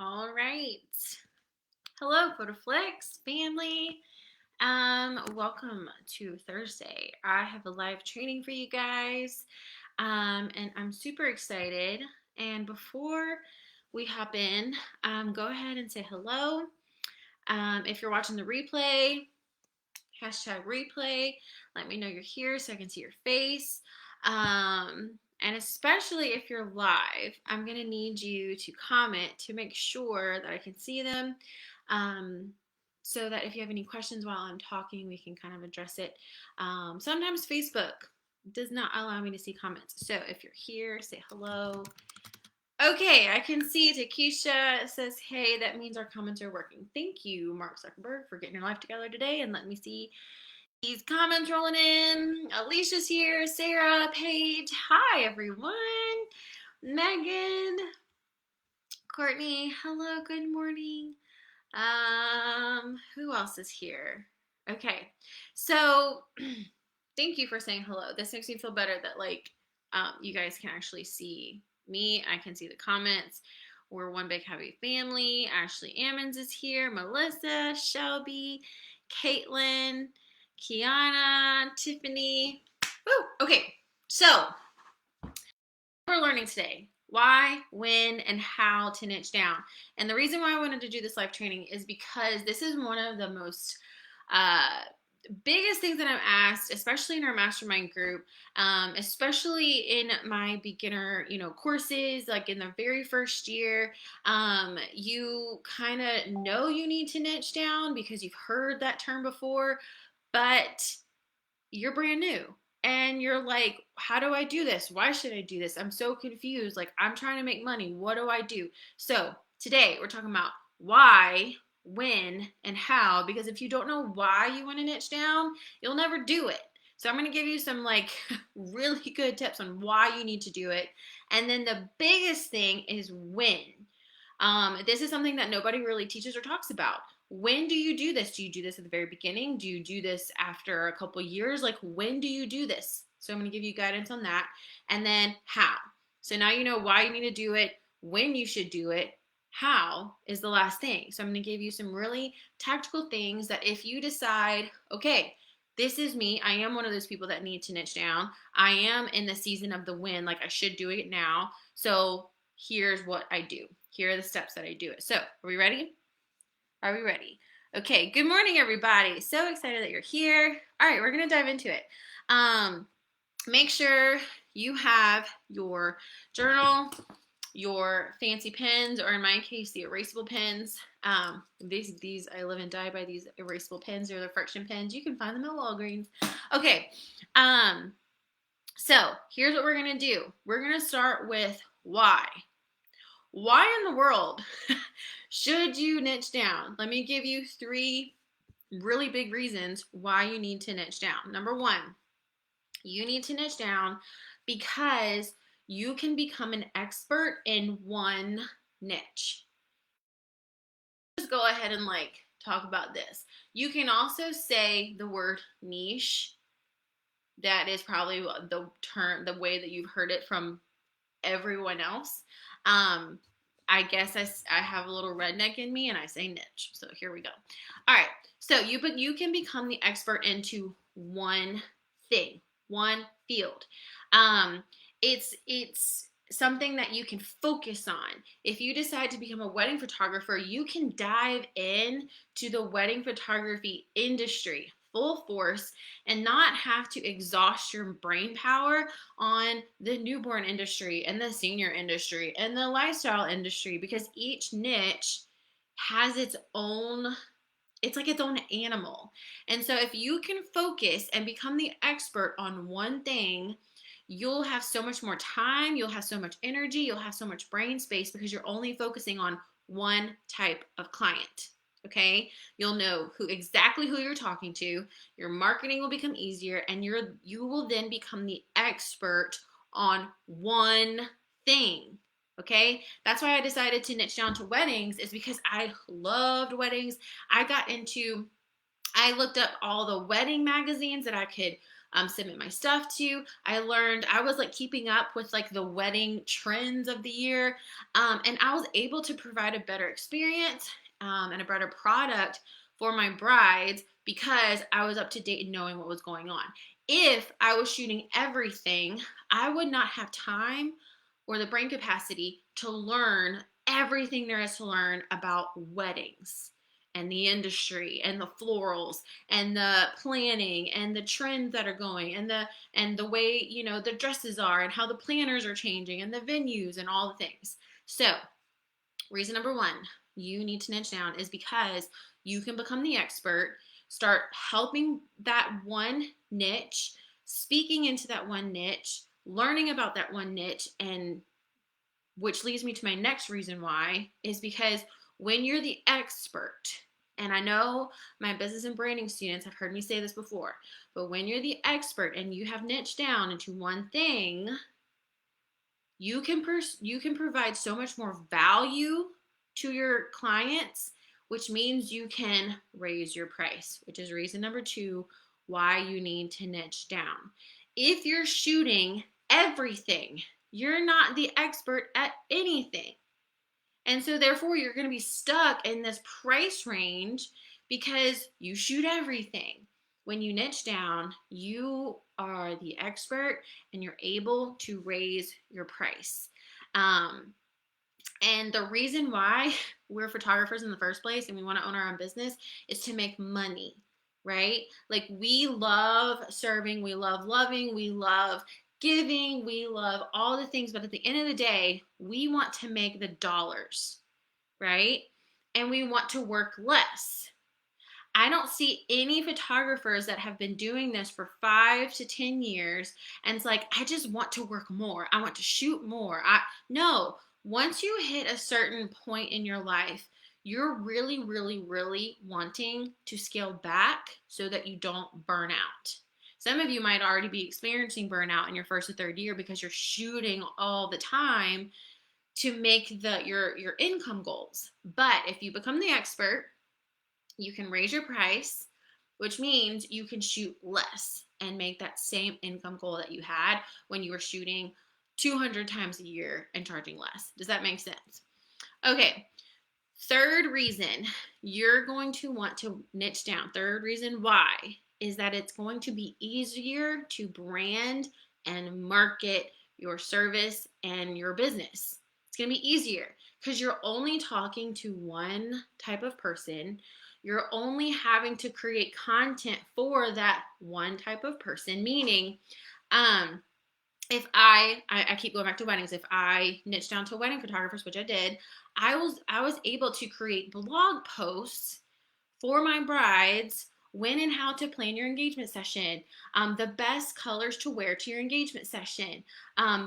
All right. Hello, PhotoFlix family. Welcome to Thursday. I have a live training for you guys, and I'm super excited. And before we hop in, go ahead and say hello. If you're watching the replay, hashtag replay. Let me know you're here so I can see your face. And especially if you're live, I'm going to need you to comment to make sure that I can see them. So that if you have any questions while I'm talking, we can kind of address it. Sometimes Facebook does not allow me to see comments. So if you're here, say hello. Okay, I can see Takesha says, hey, that means our comments are working. Thank you, Mark Zuckerberg, for getting your life together today and let me see these comments rolling in. Alicia's here. Sarah, Paige. Hi, everyone. Megan. Courtney. Hello. Good morning. Who else is here? Okay. So, thank you for saying hello. This makes me feel better that you guys can actually see me. I can see the comments. We're one big happy family. Ashley Ammons is here. Melissa, Shelby, Caitlin, Kiana, Tiffany. Woo! Okay, so we're learning today why, when, and how to niche down. And the reason why I wanted to do this live training is because this is one of the most biggest things that I'm asked, especially in our mastermind group, especially in my beginner, courses, like in the very first year. You kind of know you need to niche down because you've heard that term before, but you're brand new and you're like, how do I do this? Why should I do this? I'm so confused. Like, I'm trying to make money. What do I do? So today we're talking about why, when, and how, because if you don't know why you want to niche down, you'll never do it. So I'm going to give you some really good tips on why you need to do it. And then the biggest thing is when. This is something that nobody really teaches or talks about. When do you do this? Do you do this at the very beginning? Do you do this after a couple years? Like, when do you do this? So I'm going to give you guidance on that. And then how. So now you know why you need to do it, when you should do it. How is the last thing. So I'm going to give you some really tactical things that if you decide, okay, this is me. I am one of those people that need to niche down. I am in the season of the win. Like, I should do it now. So here's what I do. Here are the steps that I do it. So are we ready? Are we ready? Okay, good morning, everybody. So excited that you're here. All right, we're going to dive into it. Make sure you have your journal, your fancy pens, or in my case, the erasable pens. These I live and die by these erasable pens. They're the friction pens. You can find them at Walgreens. Okay, so here's what we're going to do. We're going to start with why. Why in the world should you niche down? Let me give you 3 really big reasons why you need to niche down. Number 1, you need to niche down because you can become an expert in one niche. Just go ahead and talk about this. You can also say the word niche. That is probably the way that you've heard it from everyone else. I guess I have a little redneck in me and I say niche. So here we go. All right. So you can become the expert into one thing, one field. It's something that you can focus on. If you decide to become a wedding photographer, you can dive in to the wedding photography industry full force and not have to exhaust your brain power on the newborn industry and the senior industry and the lifestyle industry, because each niche has its own, it's like its own animal. And so if you can focus and become the expert on one thing, you'll have so much more time, you'll have so much energy, you'll have so much brain space because you're only focusing on one type of client. Okay, you'll know exactly who you're talking to. Your marketing will become easier, and you will then become the expert on one thing. Okay, that's why I decided to niche down to weddings, is because I loved weddings. I looked up all the wedding magazines that I could submit my stuff to. I learned, I was like keeping up with like the wedding trends of the year. And I was able to provide a better experience and a better product for my brides because I was up to date and knowing what was going on. If I was shooting everything, I would not have time or the brain capacity to learn everything there is to learn about weddings and the industry and the florals and the planning and the trends that are going and the way, you know, the dresses are and how the planners are changing and the venues and all the things. So, reason number one, you need to niche down is because you can become the expert, start helping that one niche, speaking into that one niche, learning about that one niche, and which leads me to my next reason why is because when you're the expert, and I know my business and branding students have heard me say this before, but when you're the expert and you have niched down into one thing, you can provide so much more value to your clients, which means you can raise your price, which is reason number two why you need to niche down. If you're shooting everything, you're not the expert at anything. And so therefore you're going to be stuck in this price range because you shoot everything. When you niche down, you are the expert and you're able to raise your price. And the reason why we're photographers in the first place and we want to own our own business is to make money, right? Like we love serving, we love loving, we love giving, we love all the things, but at the end of the day, we want to make the dollars, right? And we want to work less. I don't see any photographers that have been doing this for 5 to 10 years and it's like, I just want to work more. I want to shoot more. No, once you hit a certain point in your life, you're really, really, really wanting to scale back so that you don't burn out. Some of you might already be experiencing burnout in your first or third year because you're shooting all the time to make your income goals. But if you become the expert, you can raise your price, which means you can shoot less and make that same income goal that you had when you were shooting 200 times a year and charging less. Does that make sense? Okay. Third reason you're going to want to niche down. Third reason why is that it's going to be easier to brand and market your service and your business. It's going to be easier because you're only talking to one type of person. You're only having to create content for that one type of person, meaning if I keep going back to weddings, if I niche down to wedding photographers, which I did, I was able to create blog posts for my brides when and how to plan your engagement session, the best colors to wear to your engagement session,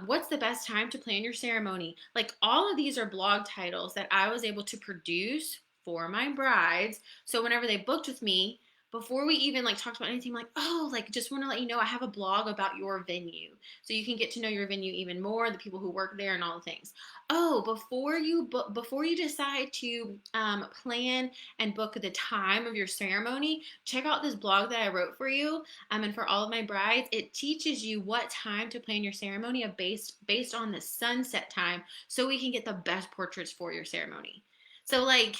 what's the best time to plan your ceremony. Like all of these are blog titles that I was able to produce for my brides. So whenever they booked with me, before we even like talked about anything, like, oh, like just want to let you know I have a blog about your venue. So you can get to know your venue even more, the people who work there and all the things. Oh, before you decide to plan and book the time of your ceremony, check out this blog that I wrote for you. And for all of my brides, it teaches you what time to plan your ceremony based on the sunset time so we can get the best portraits for your ceremony. So like,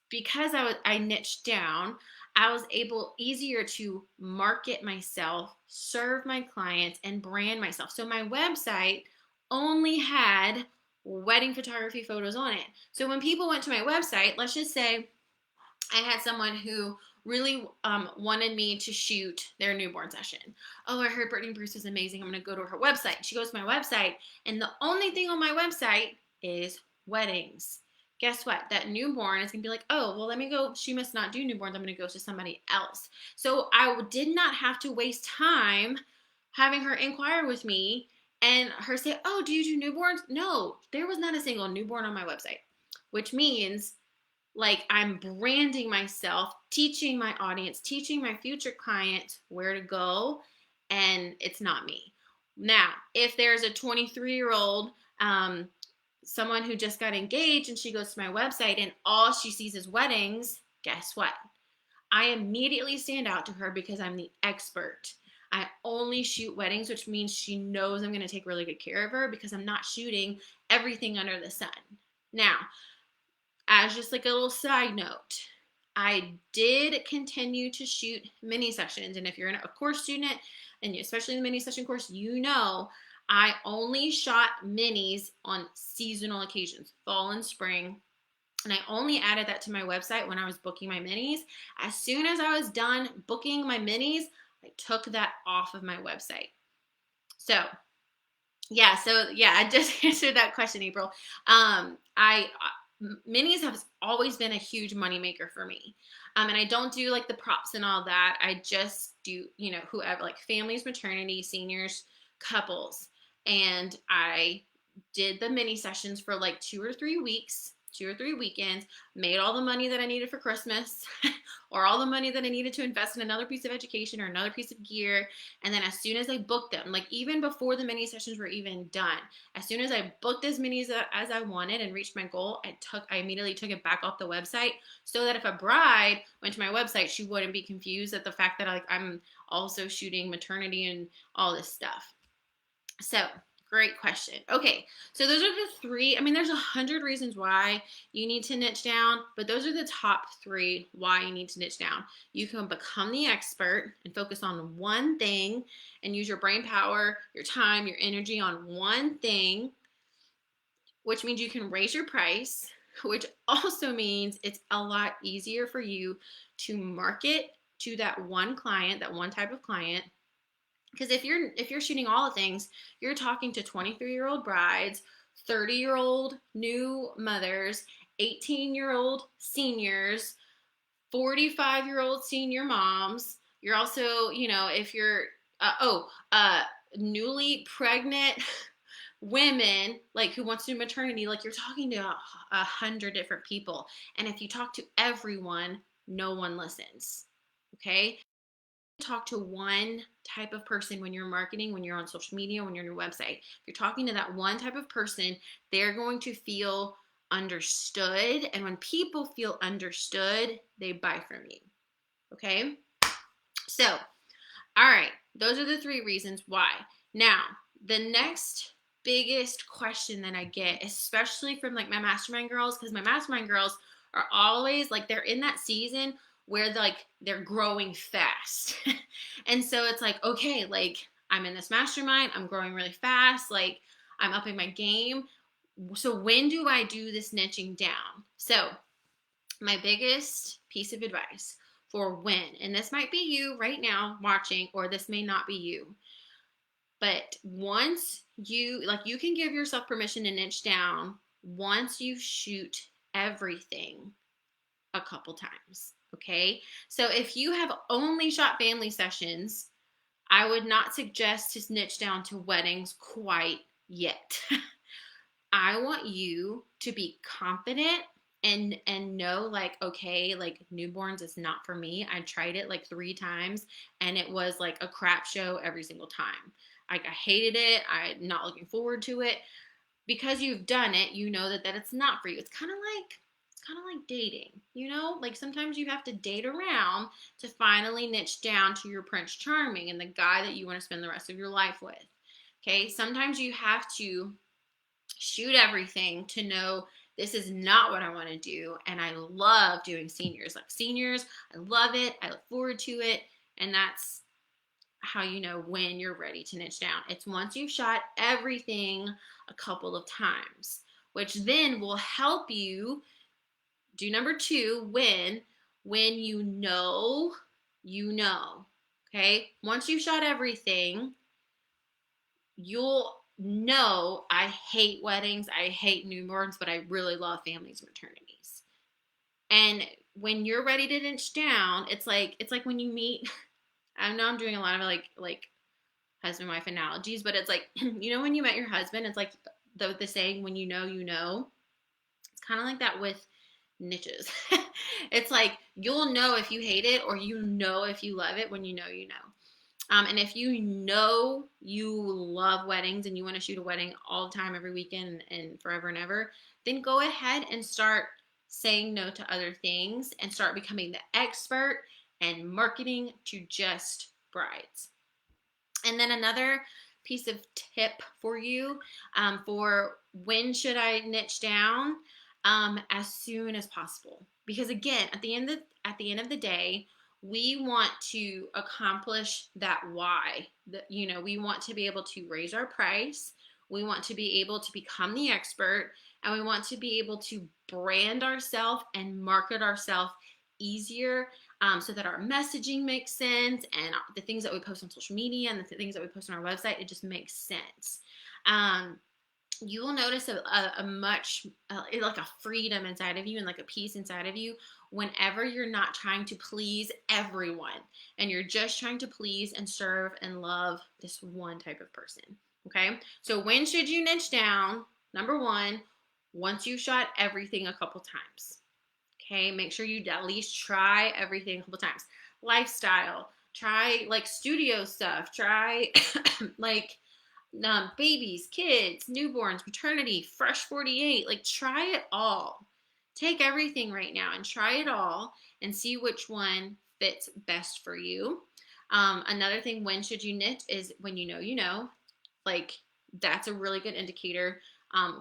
because I niched down, I was able easier to market myself, serve my clients, and brand myself. So my website only had wedding photography photos on it. So when people went to my website, let's just say I had someone who really wanted me to shoot their newborn session. Oh, I heard Brittany Bruce is amazing. I'm going to go to her website. She goes to my website, and the only thing on my website is weddings. Guess what? That newborn is going to be like, oh, well, let me go. She must not do newborns. I'm going to go to somebody else. So I did not have to waste time having her inquire with me and her say, oh, do you do newborns? No, there was not a single newborn on my website, which means like I'm branding myself, teaching my audience, teaching my future clients where to go, and it's not me. Now, if there's a 23-year-old someone who just got engaged and she goes to my website and all she sees is weddings, guess what? I immediately stand out to her because I'm the expert. I only shoot weddings, which means she knows I'm going to take really good care of her because I'm not shooting everything under the sun. Now, as just like a little side note, I did continue to shoot mini sessions. And if you're a course student, and especially in the mini session course, you know I only shot minis on seasonal occasions, fall and spring. And I only added that to my website when I was booking my minis. As soon as I was done booking my minis, I took that off of my website. So I just answered that question, April. I minis have always been a huge moneymaker for me. And I don't do like the props and all that. I just do, whoever, like families, maternity, seniors, couples. And I did the mini sessions for like 2 or 3 weeks, 2 or 3 weekends, made all the money that I needed for Christmas or all the money that I needed to invest in another piece of education or another piece of gear. And then as soon as I booked them, like even before the mini sessions were even done, as soon as I booked as many as I wanted and reached my goal, I immediately took it back off the website so that if a bride went to my website, she wouldn't be confused at the fact that I'm also shooting maternity and all this stuff. So great question. Okay, so those are the three. I mean, there's 100 reasons why you need to niche down, but those are the top three why you need to niche down. You can become the expert and focus on one thing and use your brain power, your time, your energy on one thing, which means you can raise your price, which also means it's a lot easier for you to market to that one client, that one type of client. Because if you're shooting all the things, you're talking to 23-year-old brides, 30-year-old new mothers, 18-year-old seniors, 45-year-old senior moms. You're also, if you're newly pregnant women like who wants to do maternity, like you're talking to 100 different people. And if you talk to everyone, no one listens. Okay? Talk to one type of person when you're marketing, when you're on social media, when you're on your website. If you're talking to that one type of person, they're going to feel understood. And when people feel understood, they buy from you. Okay? So, all right, those are the three reasons why. Now, the next biggest question that I get, especially from like my mastermind girls, because my mastermind girls are always like, they're in that season where they're growing fast. And so it's like, okay, like I'm in this mastermind, I'm growing really fast, like I'm upping my game. So when do I do this niching down? So my biggest piece of advice for when, and this might be you right now watching, or this may not be you, but once you can give yourself permission to niche down once you shoot everything a couple times. Okay, so if you have only shot family sessions, I would not suggest to niche down to weddings quite yet. I want you to be confident and know like, okay, like newborns is not for me. I tried it like 3 times and it was like a crap show every single time. Like I hated it. I'm not looking forward to it. Because you've done it, you know that it's not for you. It's kind of like dating, like sometimes you have to date around to finally niche down to your Prince Charming and the guy that you want to spend the rest of your life with. Okay, sometimes you have to shoot everything to know this is not what I want to do. And I love doing seniors. Like seniors, I love it. I look forward to it. And that's how you know when you're ready to niche down. It's once you've shot everything a couple of times, which then will help you do number 2 when you know, okay? Once you've shot everything, you'll know I hate weddings, I hate newborns, but I really love families and maternities. And when you're ready to niche down, it's like when you meet, I know I'm doing a lot of like husband wife analogies, but it's like, when you met your husband, it's like the saying, when you know. It's kind of like that with niches. It's like you'll know if you hate it or if you love it when you know. And if you know you love weddings and you want to shoot a wedding all the time, every weekend and forever and ever, then go ahead and start saying no to other things and start becoming the expert and marketing to just brides. And then another piece of tip for you, for when should I niche down, as soon as possible. Because again, at the end of the day, we want to accomplish that why. We want to be able to raise our price. We want to be able to become the expert, and we want to be able to brand ourselves and market ourselves easier, so that our messaging makes sense, and the things that we post on social media and the things that we post on our website, it just makes sense. You will notice a much like a freedom inside of you and like a peace inside of you whenever you're not trying to please everyone and you're just trying to please and serve and love this one type of person. Okay, so when should you niche down? Number one, once you've shot everything a couple times. Okay, make sure you at least try everything a couple times. Lifestyle, try like studio stuff, try like babies, kids, newborns, maternity, fresh 48. Like, try it all. Take everything right now and try it all and see which one fits best for you. Another thing, when should you niche, is when you know. Like, that's a really good indicator.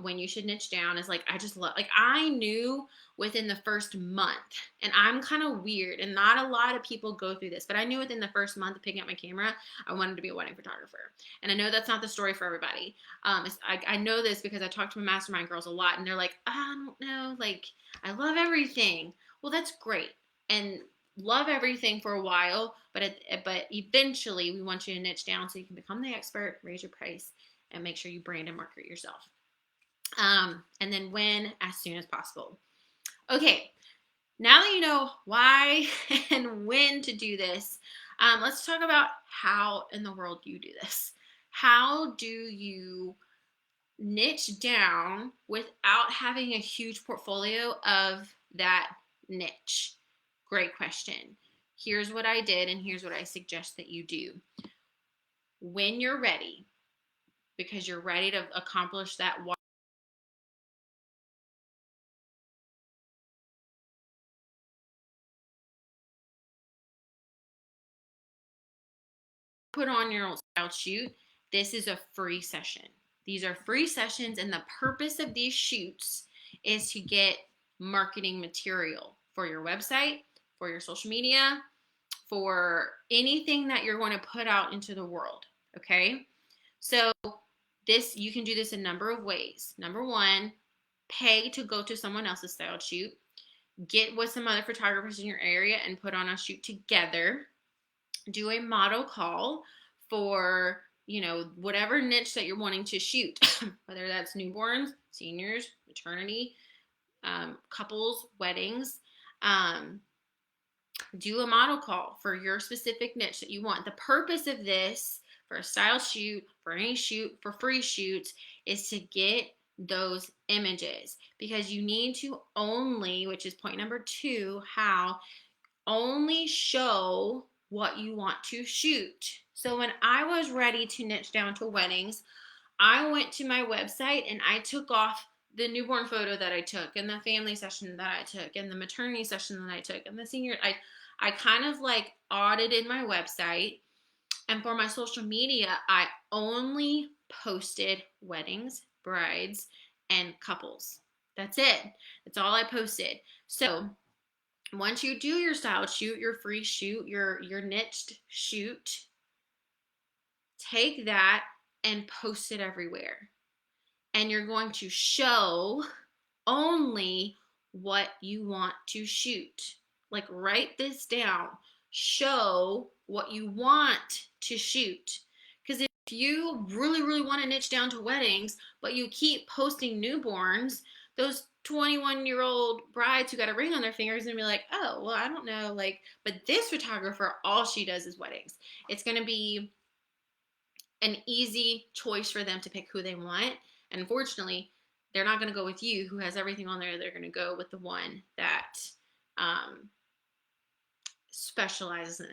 When you should niche down is like, I just love, like, I knew within the first month, and I'm kind of weird, and not a lot of people go through this, but I knew within the first month of picking up my camera, I wanted to be a wedding photographer. And I know that's not the story for everybody. I know this because I talk to my mastermind girls a lot, and they're like, I don't know, like, I love everything. Well, that's great. And love everything for a while, but eventually we want you to niche down so you can become the expert, raise your price, and make sure you brand and market yourself. And then when, as soon as possible. Okay, now that you know why and when to do this, let's talk about how in the world you do this. How do you niche down without having a huge portfolio of that niche? Great question. Here's what I did, and here's what I suggest that you do. When you're ready, because you're ready to accomplish that, put on your style shoot, this is a free session. These are free sessions, and the purpose of these shoots is to get marketing material for your website, for your social media, for anything that you're going to put out into the world. Okay, so you can do this a number of ways. Number one, pay to go to someone else's style shoot. Get with some other photographers in your area and put on a shoot together. Do a model call for whatever niche that you're wanting to shoot, whether that's newborns, seniors, maternity, couples, weddings. Do a model call for your specific niche that you want. The purpose of this, for a style shoot, for any shoot, for free shoots, is to get those images, because you need to only, which is point number 2, how only show what you want to shoot. So when I was ready to niche down to weddings, I went to my website and I took off the newborn photo that I took, and the family session that I took, and the maternity session that I took, and the senior. I kind of like audited my website, and for my social media, I only posted weddings, brides, and couples. That's it. That's all I posted. So once you do your style shoot, your free shoot, your niched shoot, take that and post it everywhere. And you're going to show only what you want to shoot. Like, write this down. Show what you want to shoot. Because if you really, really want to niche down to weddings, but you keep posting newborns, those 21-year-old brides who got a ring on their fingers and be like, oh, well, I don't know. Like, but this photographer, all she does is weddings. It's going to be an easy choice for them to pick who they want. And unfortunately, they're not going to go with you, who has everything on there. They're going to go with the one that specializes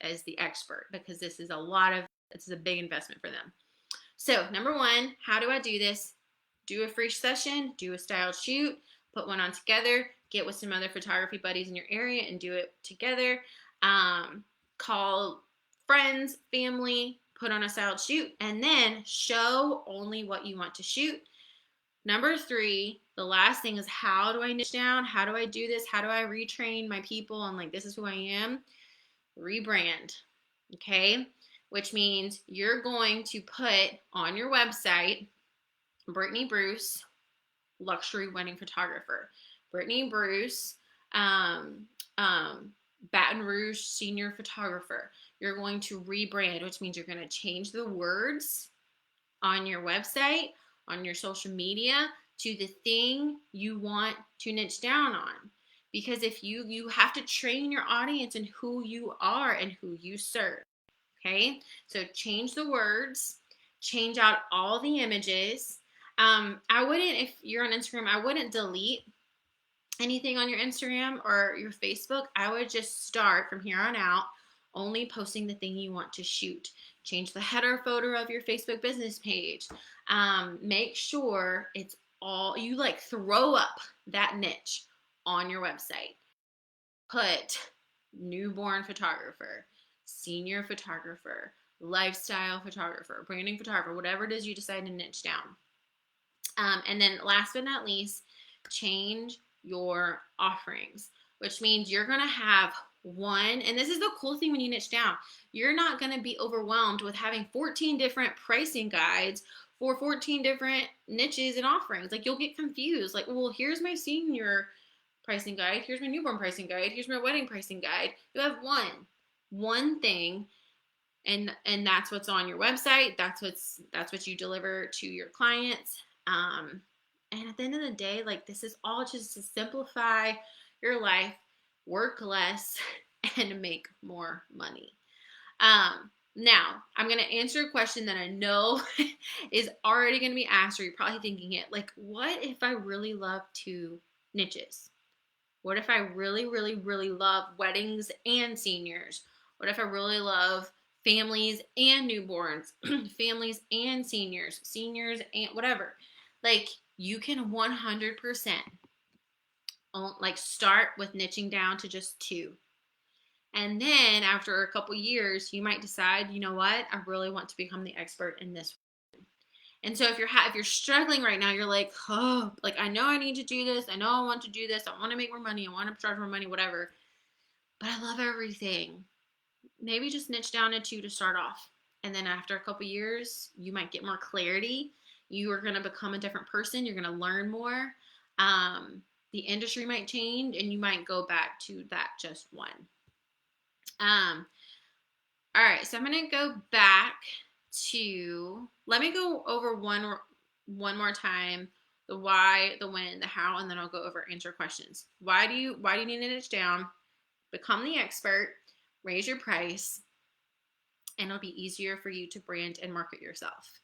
as the expert, because this is a big investment for them. So number 1, how do I do this? Do a free session, do a style shoot, put one on together, get with some other photography buddies in your area and do it together. Call friends, family, put on a styled shoot, and then show only what you want to shoot. Number 3, the last thing is, how do I niche down? How do I do this? How do I retrain my people? And like, this is who I am. Rebrand. Okay. Which means you're going to put on your website, Brittany Bruce, luxury wedding photographer. Brittany Bruce, Baton Rouge senior photographer. You're going to rebrand, which means you're going to change the words on your website, on your social media, to the thing you want to niche down on. Because if you have to train your audience in who you are and who you serve. Okay, so change the words, change out all the images. I wouldn't, if you're on Instagram, I wouldn't delete anything on your Instagram or your Facebook. I would just start from here on out only posting the thing you want to shoot. Change the header photo of your Facebook business page. Make sure it's all, you like throw up that niche on your website. Put newborn photographer, senior photographer, lifestyle photographer, branding photographer, whatever it is you decide to niche down. And then last but not least, change your offerings, which means you're going to have one, and this is the cool thing when you niche down, you're not going to be overwhelmed with having 14 different pricing guides for 14 different niches and offerings. Like, you'll get confused. Like, well, here's my senior pricing guide, here's my newborn pricing guide, here's my wedding pricing guide. You have one thing, and that's what's on your website. That's what you deliver to your clients. And at the end of the day, like, this is all just to simplify your life, work less, and make more money. Now, I'm going to answer a question that I know is already going to be asked, or you're probably thinking it, like, what if I really love 2 niches? What if I really, really, really love weddings and seniors? What if I really love families and newborns, families and seniors and whatever? Like, you can 100% like start with niching down to just 2. And then after a couple years, you might decide, you know what, I really want to become the expert in this. And so if you're struggling right now, you're like, oh, like, I know I need to do this. I know I want to do this. I want to make more money. I want to charge more money, whatever. But I love everything. Maybe just niche down to 2 to start off. And then after a couple years, you might get more clarity. You are going to become a different person. You're going to learn more. The industry might change, and you might go back to that just one. All right, so I'm going to go back to, let me go over one more time, the why, the when, the how, and then I'll go over answer questions. Why do you need to niche down? Become the expert, raise your price, and it'll be easier for you to brand and market yourself.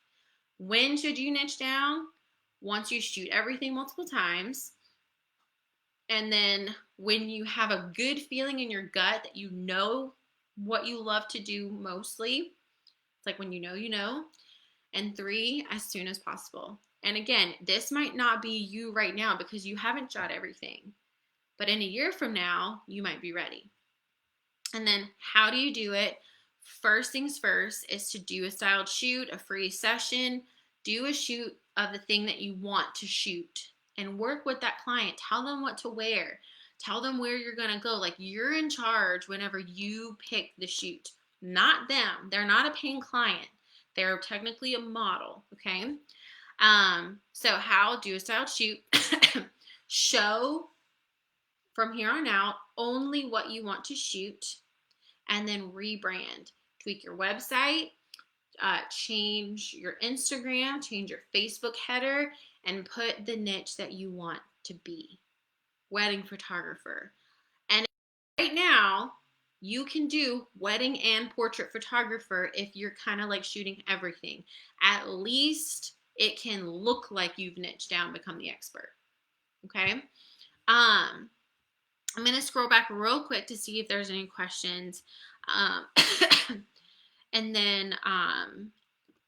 When should you niche down? Once you shoot everything multiple times. And then when you have a good feeling in your gut that you know what you love to do mostly. It's like when you know. And 3, as soon as possible. And again, this might not be you right now because you haven't shot everything. But in a year from now, you might be ready. And then how do you do it? First things first is to do a styled shoot, a free session. Do a shoot of the thing that you want to shoot and work with that client. Tell them what to wear. Tell them where you're going to go. Like, you're in charge whenever you pick the shoot, not them. They're not a paying client. They're technically a model. Okay. So how? Do a styled shoot. Show from here on out only what you want to shoot, and then rebrand. Tweak your website, change your Instagram, change your Facebook header, and put the niche that you want to be. Wedding photographer. And right now, you can do wedding and portrait photographer if you're kind of like shooting everything. At least it can look like you've niched down, become the expert. Okay? I'm going to scroll back real quick to see if there's any questions. And then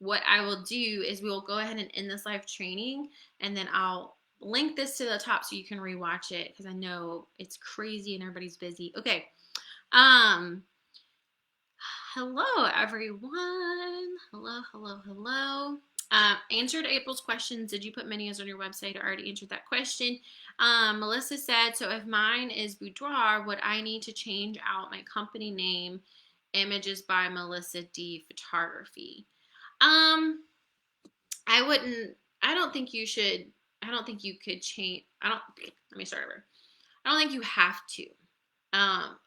what I will do is we will go ahead and end this live training, and then I'll link this to the top so you can rewatch it because I know it's crazy and everybody's busy. Okay. Hello, everyone. Hello, hello, hello. Answered April's questions. Did you put menus on your website? I already answered that question. Melissa said, so if mine is boudoir, would I need to change out my company name, Images by Melissa D Photography? I wouldn't, I don't think you should, I don't think you could change, let me start over. I don't think you have to.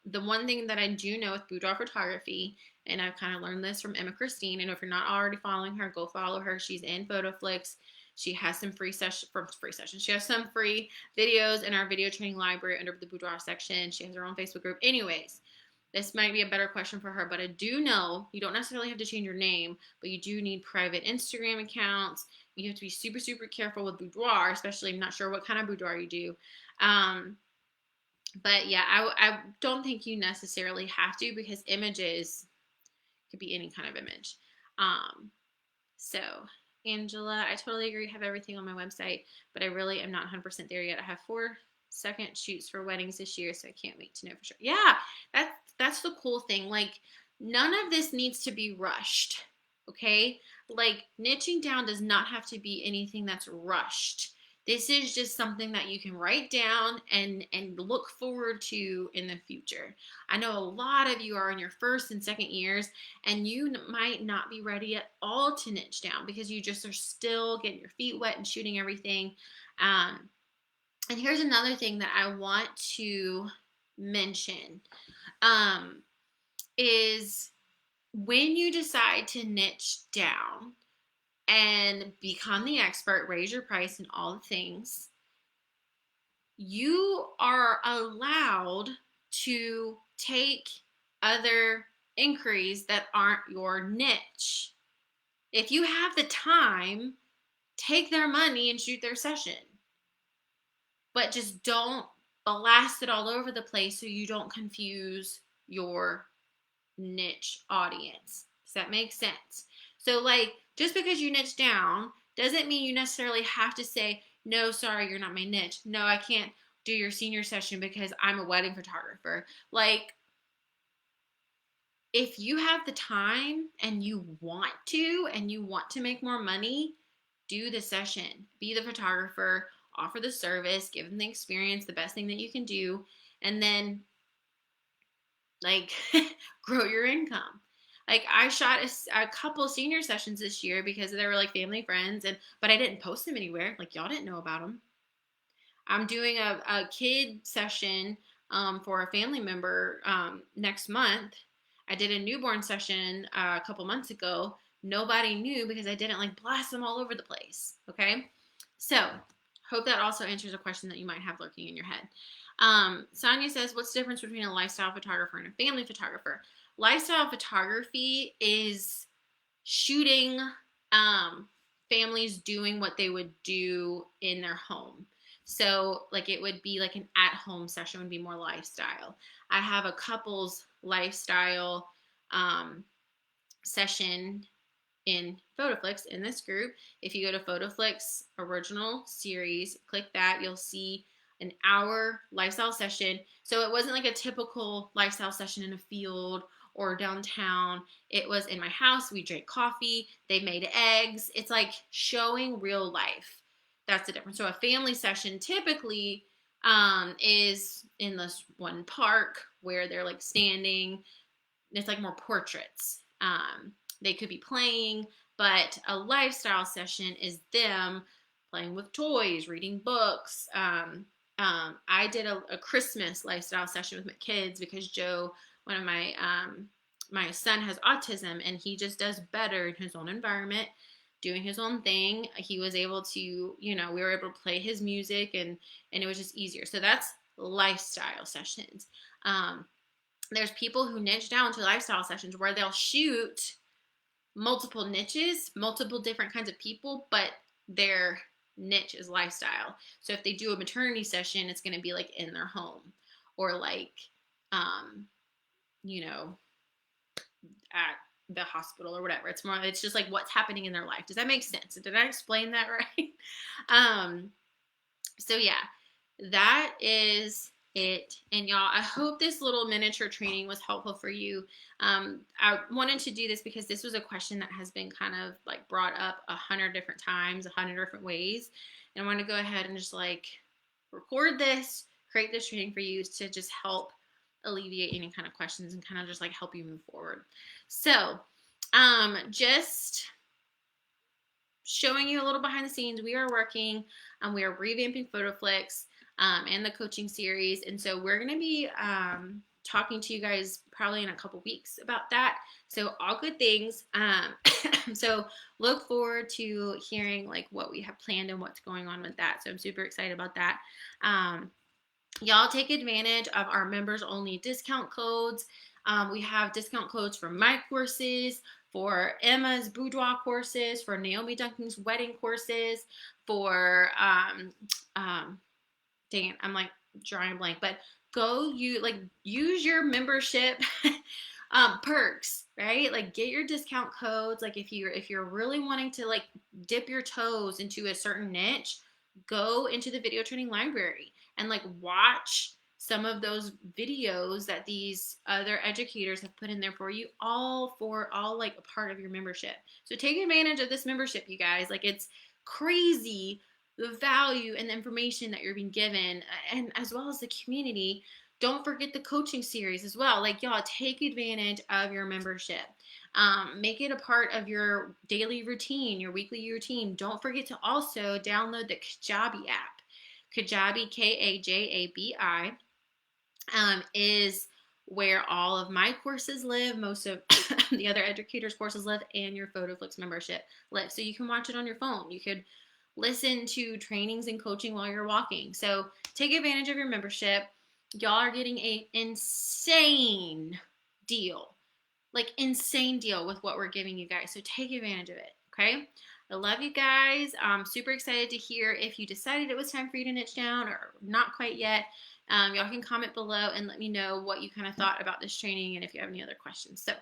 The one thing that I do know with boudoir photography, and I've kind of learned this from Emma Christine, and if you're not already following her, go follow her. She's in PhotoFlix. She has some free sessions. She has some free videos in our video training library under the boudoir section. She has her own Facebook group. Anyways, this might be a better question for her, but I do know you don't necessarily have to change your name, but you do need private Instagram accounts. You have to be super, super careful with boudoir, especially I'm not sure what kind of boudoir you do. But yeah, I don't think you necessarily have to because images could be any kind of image. So Angela, I totally agree. Have everything on my website, but I really am not 100% there yet. I have 4 second shoots for weddings this year, so I can't wait to know for sure. Yeah, that's the cool thing. Like, none of this needs to be rushed, okay? Like, niching down does not have to be anything that's rushed. This is just something that you can write down and look forward to in the future. I know a lot of you are in your first and second years, and you might not be ready at all to niche down because you just are still getting your feet wet and shooting everything. And here's another thing that I want to mention is when you decide to niche down and become the expert, raise your price and all the things, you are allowed to take other inquiries that aren't your niche. If you have the time, take their money and shoot their session. But just don't blast it all over the place so you don't confuse your niche audience. Does that make sense? So, like, just because you niche down doesn't mean you necessarily have to say, no, sorry, you're not my niche. No, I can't do your senior session because I'm a wedding photographer. Like, if you have the time and you want to make more money, do the session. Be the photographer, offer the service, give them the experience, the best thing that you can do, and then, like, grow your income. Like, I shot a couple senior sessions this year because they were like family friends, but I didn't post them anywhere. Like, y'all didn't know about them. I'm doing a kid session for a family member next month. I did a newborn session a couple months ago. Nobody knew because I didn't like blast them all over the place. Okay, so hope that also answers a question that you might have lurking in your head. Sonia says, what's the difference between a lifestyle photographer and a family photographer? Lifestyle photography is shooting families doing what they would do in their home. So, like, it would be like an at-home session would be more lifestyle. I have a couples lifestyle session in PhotoFlix in this group. If you go to PhotoFlix original series, click that, you'll see an hour lifestyle session. So it wasn't like a typical lifestyle session in a field or downtown. It was in my house. We drank coffee. They made eggs. It's like showing real life. That's the difference. So a family session typically is in this one park where they're like standing. It's like more portraits. They could be playing, but a lifestyle session is them playing with toys, reading books. I did a Christmas lifestyle session with my kids because Joe, one of my son has autism and he just does better in his own environment, doing his own thing. He was able to, we were able to play his music and it was just easier. So that's lifestyle sessions. There's people who niche down to lifestyle sessions where they'll shoot multiple niches, multiple different kinds of people, but their niche is lifestyle. So if they do a maternity session, it's going to be like in their home or like, at the hospital or whatever. It's just like what's happening in their life. Does that make sense? Did I explain that right? So yeah, that is it. And y'all, I hope this little miniature training was helpful for you. I wanted to do this because this was a question that has been kind of like brought up 100 different times, 100 different ways. And I want to go ahead and just like record this, create this training for you to just help alleviate any kind of questions and kind of just like help you move forward. So, just showing you a little behind the scenes. We are working, we are revamping PhotoFlix and the coaching series. And so we're going to be talking to you guys probably in a couple weeks about that. So all good things. So look forward to hearing like what we have planned and what's going on with that. So I'm super excited about that. Y'all take advantage of our members only discount codes. We have discount codes for my courses, for Emma's boudoir courses, for Naomi Duncan's wedding courses, for dang it, I'm like drawing a blank, but use your membership perks, right? Like get your discount codes. Like if you're really wanting to like dip your toes into a certain niche, go into the video training library and like watch some of those videos that these other educators have put in there for you, all like a part of your membership. So take advantage of this membership, you guys. Like it's crazy the value and the information that you're being given, and as well as the community. Don't forget the coaching series as well. Like y'all, take advantage of your membership. Make it a part of your daily routine, your weekly routine. Don't forget to also download the Kajabi app. Kajabi, Kajabi, is where all of my courses live, most of the other educators' courses live, and your PhotoFlix membership live. So you can watch it on your phone. You could listen to trainings and coaching while you're walking. So take advantage of your membership. Y'all are getting an insane deal. Like insane deal with what we're giving you guys. So take advantage of it, okay? I love you guys. I'm super excited to hear if you decided it was time for you to niche down or not quite yet. Y'all can comment below and let me know what you kind of thought about this training and if you have any other questions. So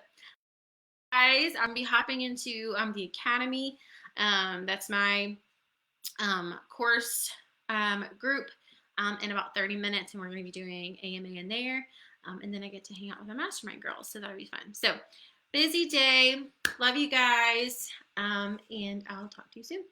guys, I'm going to be hopping into the Academy. That's my course group in about 30 minutes, and we're going to be doing AMA in there. And then I get to hang out with the mastermind girls, so that'll be fun. So busy day. Love you guys, and I'll talk to you soon.